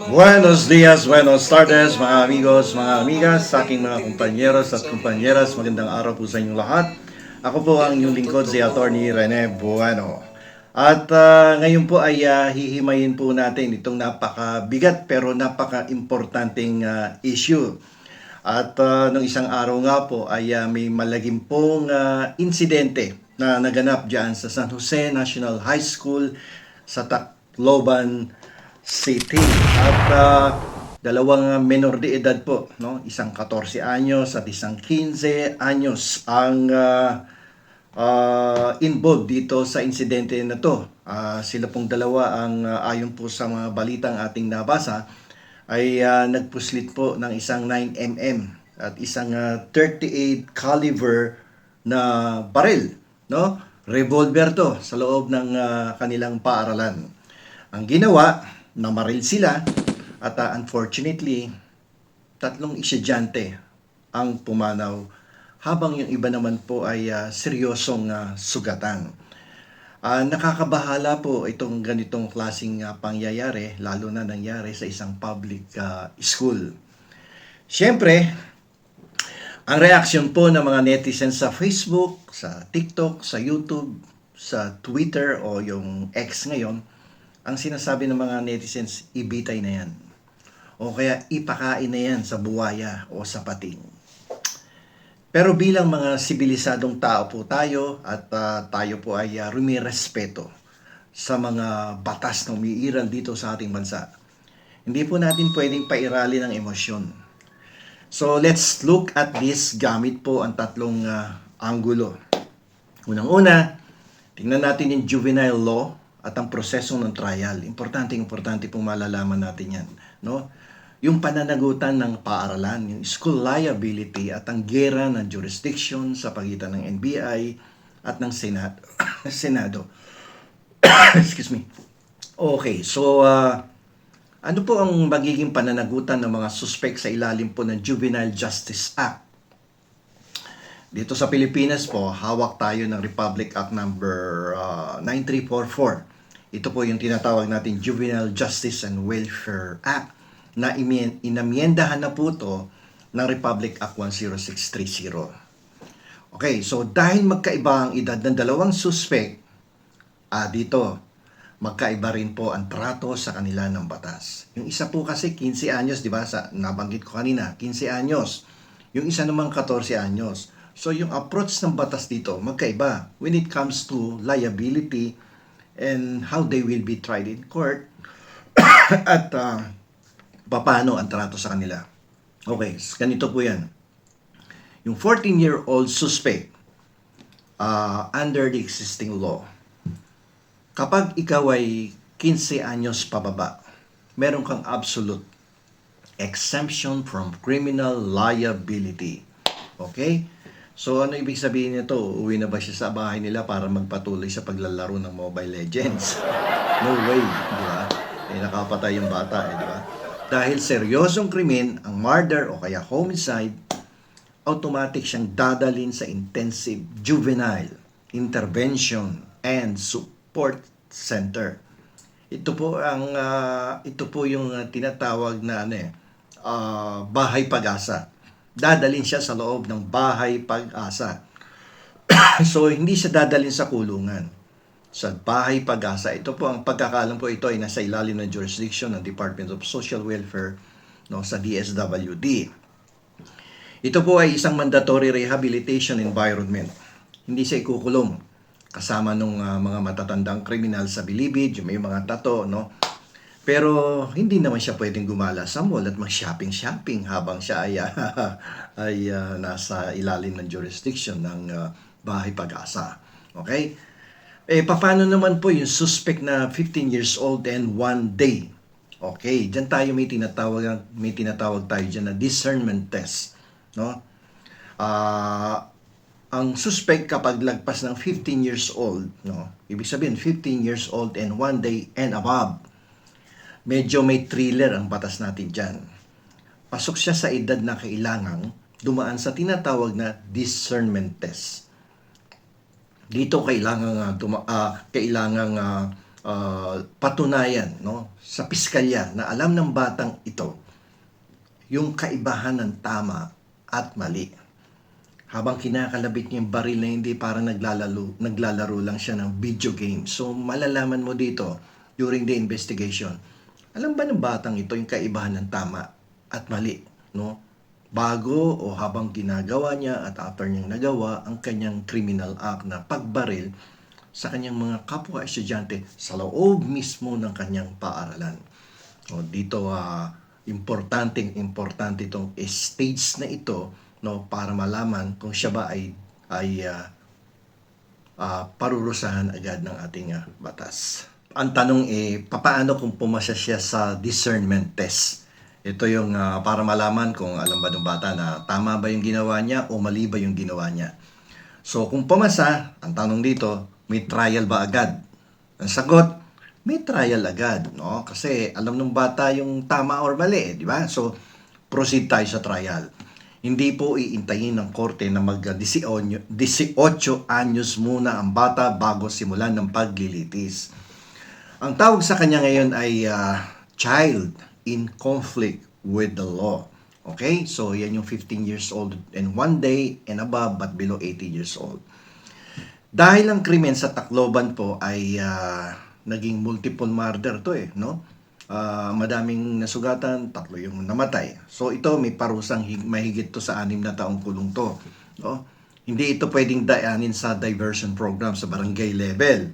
Buenos dias, buenos tardes, mga amigos, mga amigas, sa aking mga kumpanyeros at kumpanyeras, magandang araw po sa inyong lahat. Ako po ang inyong lingkod, si Attorney Rene Bueno. At ngayon po ay hihimayin po natin itong napakabigat pero napaka-importanting issue. At nung isang araw nga po ay may malagim pong insidente na naganap dyan sa San Jose National High School sa Tacloban City. At dalawang menor de edad po, no? Isang 14 anyos at isang 15 anyos ang involved dito sa insidente na to. Sila pong dalawa ang ayon po sa mga balitang ating nabasa ay nagpuslit po ng isang 9mm at isang 38 caliber na baril, no? Revolver to sa loob ng kanilang paaralan. Ang ginawa, namaril sila at unfortunately, tatlong estudyante ang pumanaw habang yung iba naman po ay seryosong sugatan. Nakakabahala po itong ganitong klaseng pangyayari, lalo na nangyari sa isang public school. Siyempre, ang reaksyon po ng mga netizens sa Facebook, sa TikTok, sa YouTube, sa Twitter o yung X ngayon, ang sinasabi ng mga netizens, ibitay na yan. O kaya ipakain na yan sa buwaya o sa pating. Pero bilang mga sibilisadong tao po tayo at tayo po ay rumirespeto sa mga batas na umiiral dito sa ating bansa, hindi po natin pwedeng pairali ng emosyon. So let's look at this gamit po ang tatlong anggulo. Unang-una, tingnan natin yung juvenile law at ang proseso ng trial. Importante pong malalaman natin yan, no? Yung pananagutan ng paaralan, yung school liability at ang gera ng jurisdiction sa pagitan ng NBI at ng Senado. Excuse me. Okay, so ano po ang magiging pananagutan ng mga suspect sa ilalim po ng Juvenile Justice Act? Dito sa Pilipinas po, hawak tayo ng Republic Act number 9344. Ito po yung tinatawag natin Juvenile Justice and Welfare Act na inamyendahan na po ito ng Republic Act 10630. Okay, so dahil magkaiba ang edad ng dalawang suspect, dito, magkaiba rin po ang trato sa kanila ng batas. Yung isa po kasi 15 anyos, di ba? Nabanggit ko kanina, 15 anyos. Yung isa naman 14 anyos. So yung approach ng batas dito, magkaiba when it comes to liability and how they will be tried in court at paano ang trato sa kanila. Okay, ganito po yan. Yung 14-year-old suspect under the existing law, kapag ikaw ay 15 anyos pababa, meron kang absolute exemption from criminal liability. Okay? So, ano ibig sabihin nito? Uwi na ba siya sa bahay nila para magpatuloy sa paglalaro ng Mobile Legends? No way, di ba? Nakapatay yung bata, di ba? Dahil seryosong krimen, ang murder o kaya homicide, automatic siyang dadalhin sa intensive juvenile intervention and support center. Ito po yung tinatawag na bahay pag-asa. Dadalhin siya sa loob ng bahay pag-asa. So, hindi siya dadalhin sa kulungan. Sa bahay pag-asa, ito po ang pagkakalam po ito ay nasa ilalim ng jurisdiction ng Department of Social Welfare, no, sa DSWD. Ito po ay isang mandatory rehabilitation environment. Hindi siya ikukulong kasama ng mga matatandang kriminal sa bilibid, yung may mga tato, no? Pero hindi naman siya pwedeng gumala sa mall at mag-shopping habang siya ay nasa ilalim ng jurisdiction ng bahay pag-asa. Okay? Paano naman po yung suspect na 15 years old and 1 day? Okay, diyan tayo may tinatawag tayo diyan na discernment test, no? Ang suspect kapag lagpas ng 15 years old, no? Ibig sabihin 15 years old and 1 day and above. Medyo may thriller ang batas natin diyan. Pasok siya sa edad na kailangang dumaan sa tinatawag na discernment test. Dito kailangang patunayan, no, sa piskalya na alam ng batang ito yung kaibahan ng tama at mali. Habang kinakalabit niya yung baril na hindi para naglalaro lang siya ng video game. So malalaman mo dito during the investigation. Alam ba ng batang ito yung kaibahan ng tama at mali, no? Bago o habang ginagawa niya at after niyang nagawa ang kanyang criminal act na pagbaril sa kanyang mga kapwa estudyante sa loob mismo ng kanyang paaralan. O dito importante itong stage na ito, no, para malaman kung siya ba ay parurusahan agad ng ating batas. Ang tanong papaano kung pumasa siya sa discernment test? Ito yung para malaman kung alam ba ng bata na tama ba yung ginawa niya o mali ba yung ginawa niya. So kung pumasa, ang tanong dito, may trial ba agad? Ang sagot, may trial agad, no? Kasi alam ng bata yung tama or mali, di ba? So proceed tayo sa trial. Hindi po iintayin ng korte na mag-18 anyos muna ang bata bago simulan ng paglilitis. Ang tawag sa kanya ngayon ay child in conflict with the law. Okay? So, yan yung 15 years old and 1 day and above but below 18 years old. Dahil ang krimen sa Tacloban po ay naging multiple murder to no? Madaming nasugatan, 3 yung namatay. So ito may parusang mahigit to sa 6 na taong kulong to. No? Hindi ito pwedeng daanin sa diversion program sa barangay level.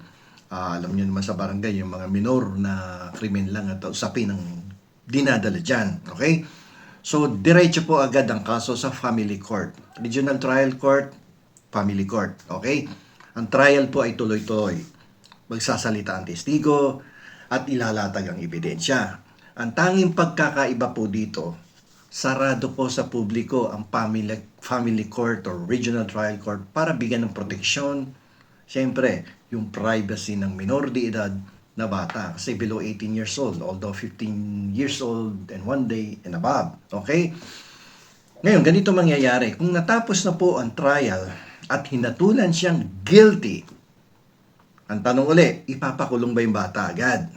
Alam niyo naman sa barangay, yung mga minor na krimen lang at usapin ng dinadala dyan. Okay? So diretso po agad ang kaso sa family court. Regional Trial Court, family court. Okay? Ang trial po ay tuloy-tuloy. Magsasalita ang testigo at ilalatag ang ebidensya. Ang tanging pagkakaiba po dito, sarado po sa publiko ang family court or regional trial court para bigyan ng proteksyon, siyempre, yung privacy ng minor de edad na bata kasi below 18 years old, although 15 years old and 1 day and above. Okay? Ngayon, ganito mangyayari. Kung natapos na po ang trial at hinatulan siyang guilty, ang tanong uli, ipapakulong ba yung bata agad?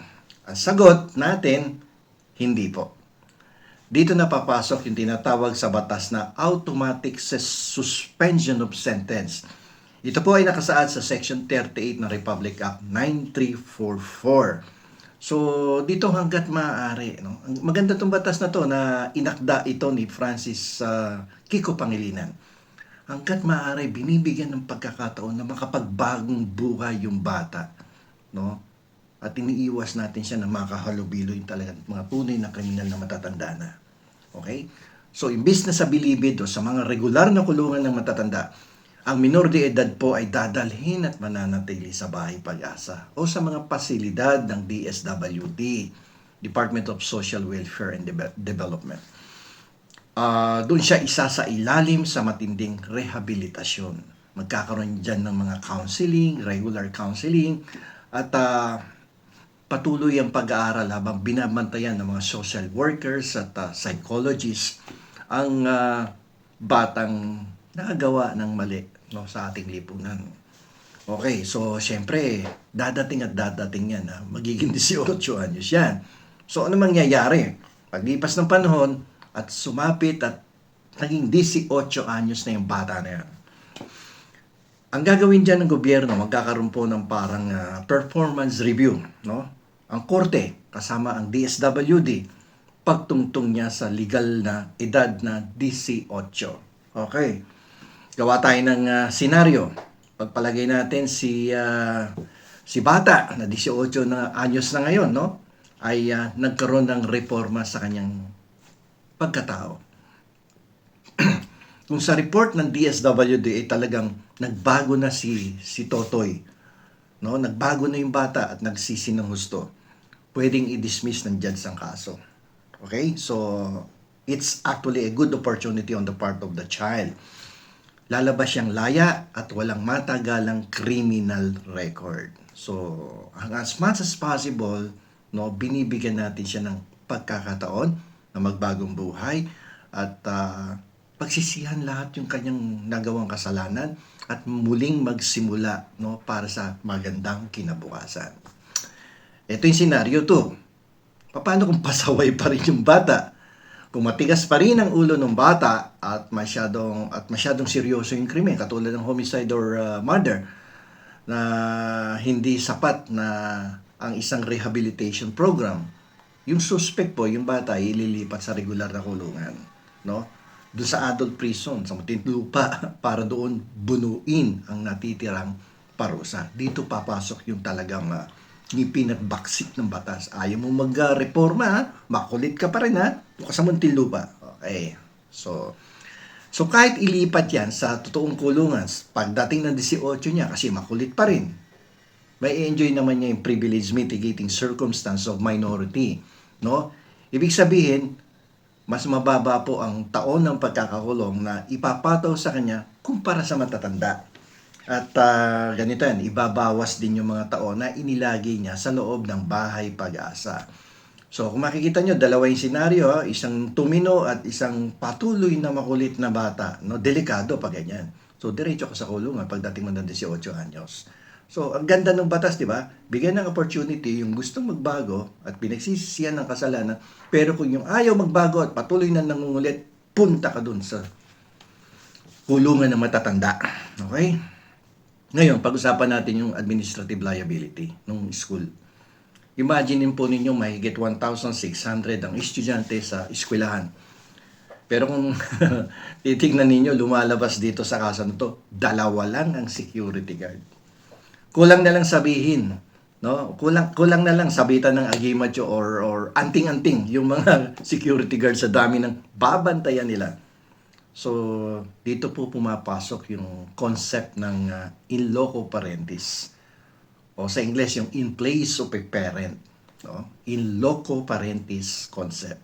Ang sagot natin, hindi po. Dito na papasok yung tinatawag sa batas na automatic suspension of sentence. Ito po ay nakasaad sa Section 38 ng Republic Act 9344. So, dito hanggat maaari, no? Maganda tong batas na to na inakda ito ni Francis Kiko Pangilinan. Hanggat maaari, binibigyan ng pagkakataon na makapagbagong buhay yung bata, no? At iniiwas natin siya na makahalubilo yung talagang mga tunay na kriminal na matatanda na. Okay? So, imbis na sa bilibid o sa mga regular na kulungan ng matatanda, ang minor de edad po ay dadalhin at mananatili sa bahay pag-asa o sa mga pasilidad ng DSWD, Department of Social Welfare and Development. Doon siya isa sa ilalim sa matinding rehabilitasyon. Magkakaroon dyan ng mga counseling, regular counseling, at patuloy ang pag-aaral habang binabantayan ng mga social workers at psychologists ang batang nakagawa ng mali, no, sa ating lipunan. Okay, so syempre, dadating yan. Magiging 18 anyos yan. So ano mangyayari? Paglipas ng panahon at sumapit at naging 18 anyos na yung bata na yan. Ang gagawin dyan ng gobyerno, magkakaroon po ng parang performance review, no? Ang korte, kasama ang DSWD, pagtungtong niya sa legal na edad na 18. Okay. Gawa tayo ng senaryo. Pagpalagay natin si bata na 18 na anyos na ngayon, no? Ay nagkaroon ng reforma sa kanyang pagkatao. Kung sa report ng DSWD ay talagang nagbago na si Totoy, no? Nagbago na yung bata at nagsisi ng husto, pwedeng i-dismiss ng judge ang kaso. Okay? So, it's actually a good opportunity on the part of the child. Lalabas siyang laya at walang matagalang criminal record. So, as much as possible, no, binibigyan natin siya ng pagkakataon na magbagong buhay at pagsisihan lahat yung kanyang nagawang kasalanan at muling magsimula, no, para sa magandang kinabukasan. Ito yung scenario 2. Paano kung pasaway pa rin yung bata? Kung matigas pa rin ang ulo ng bata at masyadong seryoso yung krimen, katulad ng homicide or murder, na hindi sapat na ang isang rehabilitation program, yung suspect po, yung bata, ililipat sa regular na kulungan, no? Doon sa adult prison, sa Muntinlupa, para doon bunuin ang natitirang parusa. Dito papasok yung talagang ngipin at baksik ng batas. Ayaw mo mag-reforma, makulit ka pa rin, ha? Doon ka sa Muntinlupa. Okay. So kahit ilipat yan sa totoong kulungan, pagdating ng 18 niya, kasi makulit pa rin, may enjoy naman niya yung privilege mitigating circumstance of minority, no? Ibig sabihin, mas mababa po ang taon ng pagkakakulong na ipapataw sa kanya kumpara sa matatanda. At ganito yan, ibabawas din yung mga taon na inilagay niya sa loob ng bahay pag-asa. So kung makikita nyo, dalawa yung senaryo, isang tumino at isang patuloy na makulit na bata, no? Delikado pa ganyan. So diretso ka sa kulungan pagdating mo ng 18 anyos. So ang ganda ng batas, di ba? Bigyan ng opportunity yung gustong magbago at pinagsisisihan ng kasalanan, pero kung yung ayaw magbago at patuloy na nangungulit, punta ka dun sa kulungan ng matatanda. Okay? Ngayon, pag-usapan natin yung administrative liability ng school. Imaginin po ninyo mahigit 1,600 ang estudyante sa eskwelahan. Pero kung titignan ninyo, lumalabas dito sa kaso na to, 2 lang ang security guard. Kulang na lang sabihin, no? Kulang na lang sabitan ng agimatyo or anting-anting yung mga security guard sa dami ng babantayan nila. So, dito po pumapasok yung concept ng in loco parentis. O sa English, yung in place of a parent. No? In loco parentis concept.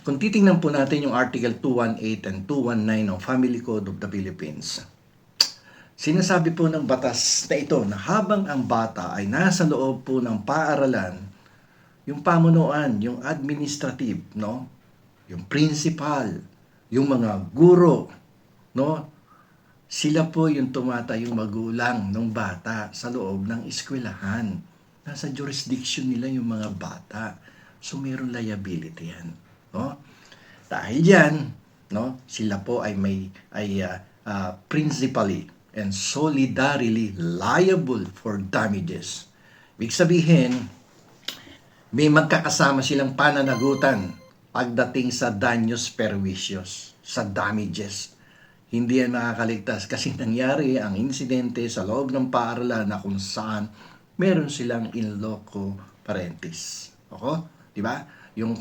Kung titingnan po natin yung Article 218 and 219 ng Family Code of the Philippines, sinasabi po ng batas na ito na habang ang bata ay nasa loob po ng paaralan, yung pamunuan, yung administrative, no? Yung principal, yung mga guro, no? Sila po yung tumatayong magulang ng bata sa loob ng eskwelahan. Nasa jurisdiction nila yung mga bata. So, mayroong liability yan. No? Dahil yan, no, sila po ay principally and solidarily liable for damages. Ibig sabihin, may magkakasama silang pananagutan pagdating sa daños perjuicios, sa damages. Hindi yan makakaligtas kasi nangyari ang insidente sa loob ng paaralan na kung saan meron silang in loco parentis. Okay? Di ba? Yung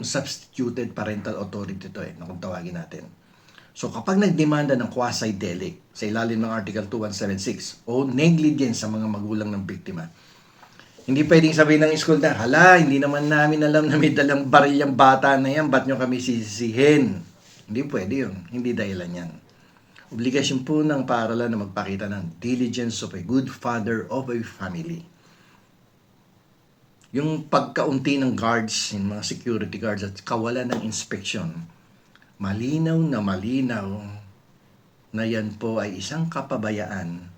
substituted parental authority to na kung tawagin natin. So kapag nagdemanda ng quasi-delict sa ilalim ng Article 2176 o negligence sa mga magulang ng biktima, hindi pwedeng sabihin ng school na, hala, hindi naman namin alam na may dalang baril yung bata na yan, ba't nyo kami sisisihin? Hindi pwede yun. Hindi dahilan yan. Obligasyon po ng paaralan na magpakita ng diligence of a good father of a family. Yung pagkaunti ng guards, yung mga security guards at kawalan ng inspection, malinaw na yan po ay isang kapabayaan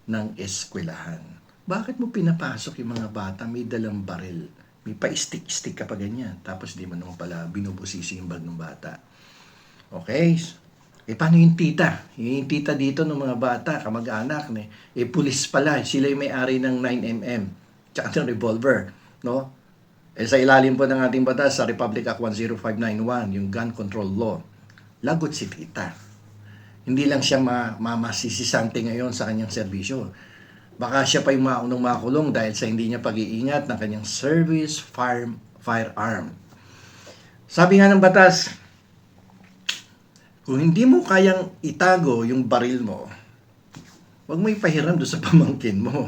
ng eskwelahan. Bakit mo pinapasok yung mga bata may dalang baril? May pa-stick-stick ka pa ganyan. Tapos di mo naman pala binubusisi yung bag ng bata. Okay? Paano yung tita? Yung tita dito ng mga bata, kamag-anak, pulis pala. Sila yung may-ari ng 9mm. Tsaka ng revolver. No? Sa ilalim po ng ating batas sa Republic Act 10591, yung gun control law, lagot si tita. Hindi lang siya masisisante ngayon sa kanyang serbisyo. Baka siya pa yung maunong makulong dahil sa hindi niya pag-iingat ng kanyang service firearm. Sabi nga ng batas, kung hindi mo kayang itago yung baril mo, huwag mo ipahiram doon sa pamangkin mo.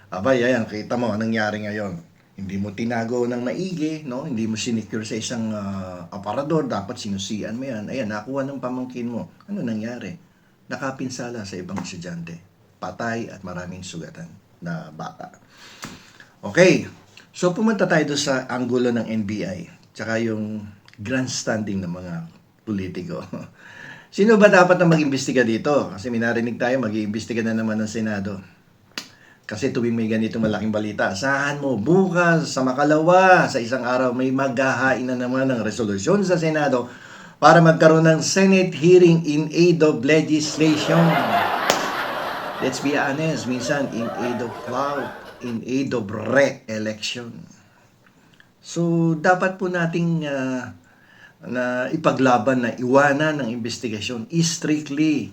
Abay, ayan, kita mo, anong nangyari ngayon. Hindi mo tinago ng maigi, no? Hindi mo sinecure sa isang aparador, dapat sinusian mo yan. Ayan, nakuha ng pamangkin mo. Ano nangyari? Nakapinsala sa ibang estudyante. Patay at maraming sugatan na bata. Okay, so pumunta tayo doon sa anggulo ng NBI, tsaka yung grandstanding ng mga politiko. Sino ba dapat na mag-imbestiga dito? Kasi minarinig tayo, mag-iimbestiga na naman ng Senado. Kasi tuwing may ganitong malaking balita, asahan mo bukas sa makalawa, sa isang araw may maghahain na naman ng resolusyon sa Senado para magkaroon ng Senate hearing in aid of legislation. Let's be honest, minsan in aid of clout, in aid of re-election. So, dapat po nating na ipaglaban na iwanan ng investigasyon is strictly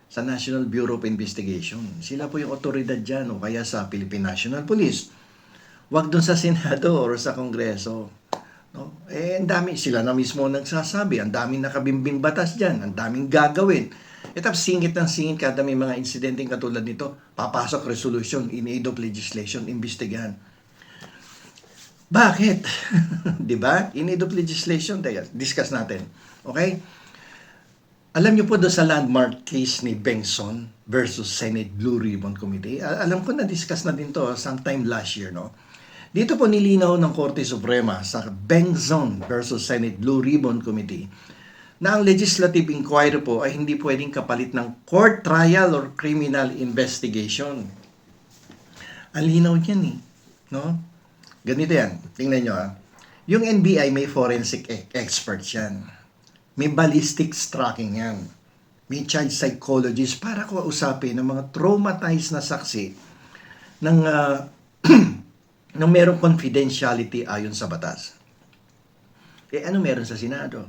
sa National Bureau of Investigation. Sila po yung otoridad dyan o kaya sa Philippine National Police. Huwag dun sa Senado or sa Kongreso. No? Ang dami, sila na mismo nagsasabi, ang daming nakabimbing batas dyan, ang daming gagawin. Tapos singit ng singit kada may mga insidenteng katulad nito, papasok resolution in aid of legislation, imbestigahan. Bakit? 'Di ba? In aid of legislation, discuss natin. Okay? Alam niyo po doon sa landmark case ni Bengson versus Senate Blue Ribbon Committee, alam ko na-discuss na din to sometime last year, no? Dito po nilinaw ng Korte Suprema sa Bengson versus Senate Blue Ribbon Committee na ang legislative inquiry po ay hindi pwedeng kapalit ng court trial or criminal investigation. Ang linaw niyan eh, no? Ganito yan, tingnan nyo ha. Yung NBI may forensic experts yan. May ballistics tracking yan. May child psychologist para kausapin ng mga traumatized na saksi ng, ng merong confidentiality ayon sa batas. Ano meron sa Senado?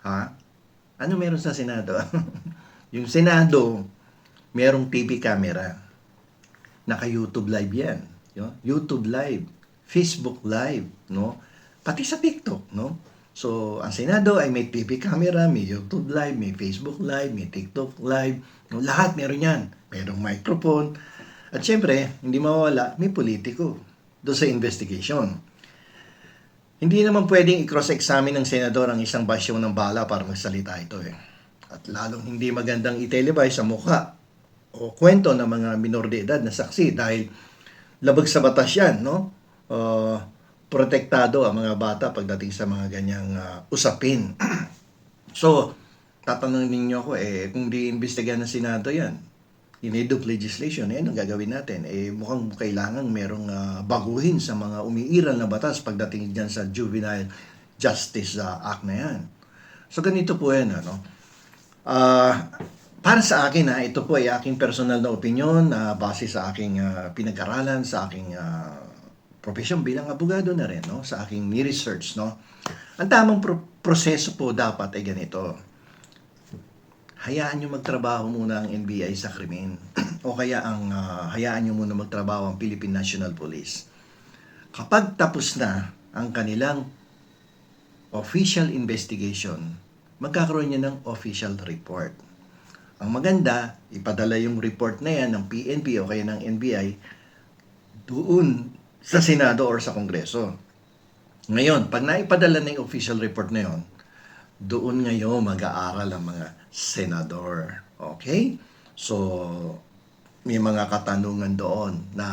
Ha? Ano meron sa Senado? Yung Senado, merong TV camera. Naka-YouTube live yan. YouTube live, Facebook live, no? Pati sa TikTok, no? So, ang Senado ay may TV camera, may YouTube live, may Facebook live, may TikTok live, no? Lahat meron yan. Merong microphone. At syempre, hindi mawawala, may politiko doon sa investigation. Hindi naman pwedeng i-cross-examine ng senador ang isang basyong ng bala para magsalita ito eh. At lalong hindi magandang i-televise sa mukha o kwento ng mga minor de edad na saksi dahil labag sa batas yan, no? Protektado ang mga bata pagdating sa mga ganyang usapin. So, tatanungin ninyo ako, kung di-imbestigahan ng Senado yan, in aid of legislation, anong gagawin natin? Mukhang kailangan merong baguhin sa mga umiiral na batas pagdating dyan sa Juvenile Justice Act na yan. So, ganito po yan, ano? Para sa akin, ito po ay aking personal na opinion base sa aking pinag-aralan, sa aking profession bilang abogado na rin, no? Sa aking research, no? Ang tamang proseso po dapat ay ganito. Hayaan nyo magtrabaho muna ang NBI sa krimen o kaya hayaan nyo muna magtrabaho ang Philippine National Police. Kapag tapos na ang kanilang official investigation, magkakaroon niya ng official report. Ang maganda, ipadala yung report na yan ng PNP o kaya ng NBI doon sa Senado or sa Kongreso. Ngayon, pag naipadala na yung official report na yon, doon ngayon mag-aaral ang mga senador. Okay? So, may mga katanungan doon na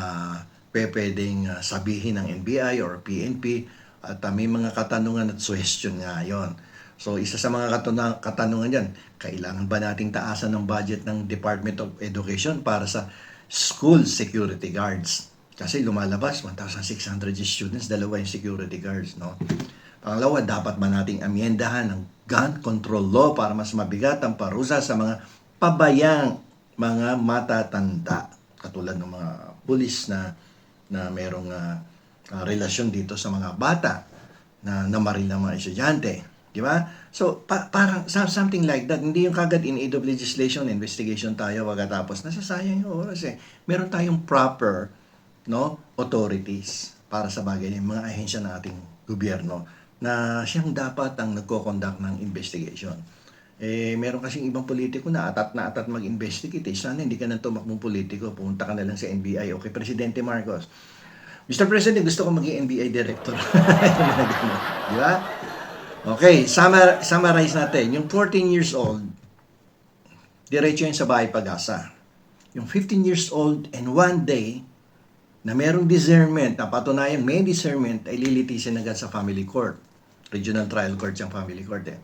pwedeng sabihin ng NBI or PNP at may mga katanungan at suggestion nga yon. So, isa sa mga katanungan dyan, kailangan ba nating taasan ng budget ng Department of Education para sa school security guards? Kasi lumalabas, 1,600 students, dalawa yung security guards, no? Pangalawa, dapat ba nating amyendahan ng gun control law para mas mabigat ang parusa sa mga pabayang mga matatanda, katulad ng mga pulis na merong relasyon dito sa mga bata na namaril ng mga estudyante. Di ba? So, parang something like that. Hindi yung kagad in aid of legislation, investigation tayo, pagkatapos nasasayang yung oras eh. Meron tayong proper, no, authorities para sa bagay ng mga ahensya ng ating gobyerno na siyang dapat ang nagko-conduct ng investigation. Meron kasing ibang politiko na atat mag-investigate. Sana hindi ka nang tumakbong politiko, pumunta ka na lang sa NBI. Okay, Presidente Marcos. Mr. President, gusto ko maging NBI director. Di ba? Okay, summarize natin. Yung 14 years old, diretso yun sa bahay pag-asa. Yung 15 years old and one day, na merong discernment, na patunayang may discernment, ay lilitisin agad sa family court. Regional trial court yung family court eh.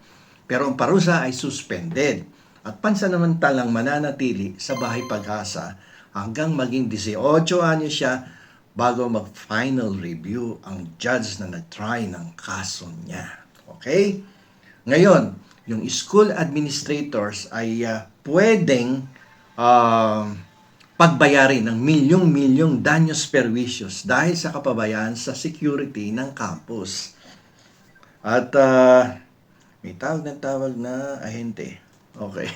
Pero ang parusa ay suspended. At pansamantalang mananatili sa bahay pag-asa hanggang maging 18 anyos siya bago mag-final review ang judge na nag-try ng kaso niya. Okay? Ngayon, yung school administrators ay pwedeng pagbayarin ng milyong-milyong danyos perwisyos dahil sa kapabayaan sa security ng campus. At may tawag na ahente. Okay.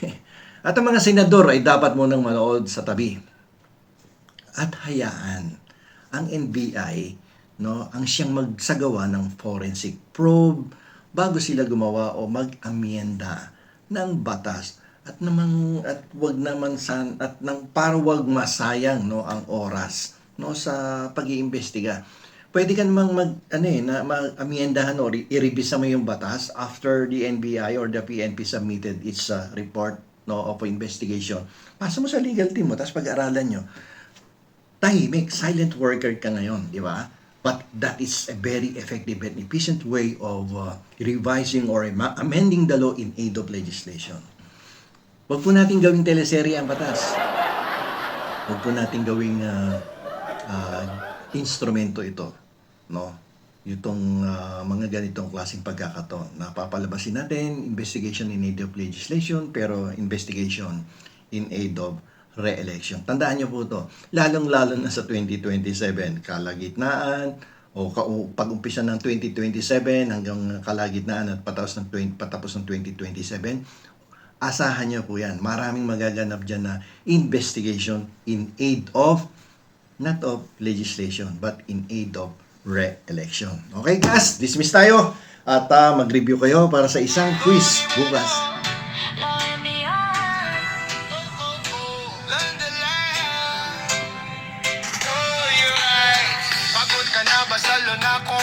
At ang mga senador ay dapat munang manood sa tabi. At hayaan ang NBI, no, ang siyang magsagawa ng forensic probe bago sila gumawa o mag-amyenda ng batas at wag naman para wag masayang, no, ang oras, no, sa pag-iimbestiga. Pwede ka namang mag-amyendahan o i-revisa mo yung batas after the NBI or the PNP submitted its report, no, of investigation. Pasa mo sa legal team mo, tapos pag-aralan nyo. Tahimik, silent worker ka ngayon, di ba? But that is a very effective and efficient way of revising or amending the law in aid of legislation. Huwag po natin gawing teleserye ang batas. Huwag po natin gawing instrumento ito, no? Itong mga ganitong klaseng pagkakataon. Napapalabasin natin investigation in aid of legislation, pero investigation in aid of re-election. Tandaan niyo po ito, lalong-lalo na sa 2027, kalagitnaan o pag-umpisa ng 2027 hanggang kalagitnaan at patapos ng 2027, asahan niyo po yan. Maraming magaganap dyan na investigation in aid of, not of legislation, but in aid of re-election. Okay guys, dismiss tayo at mag-review kayo para sa isang quiz bukas. Basa na ko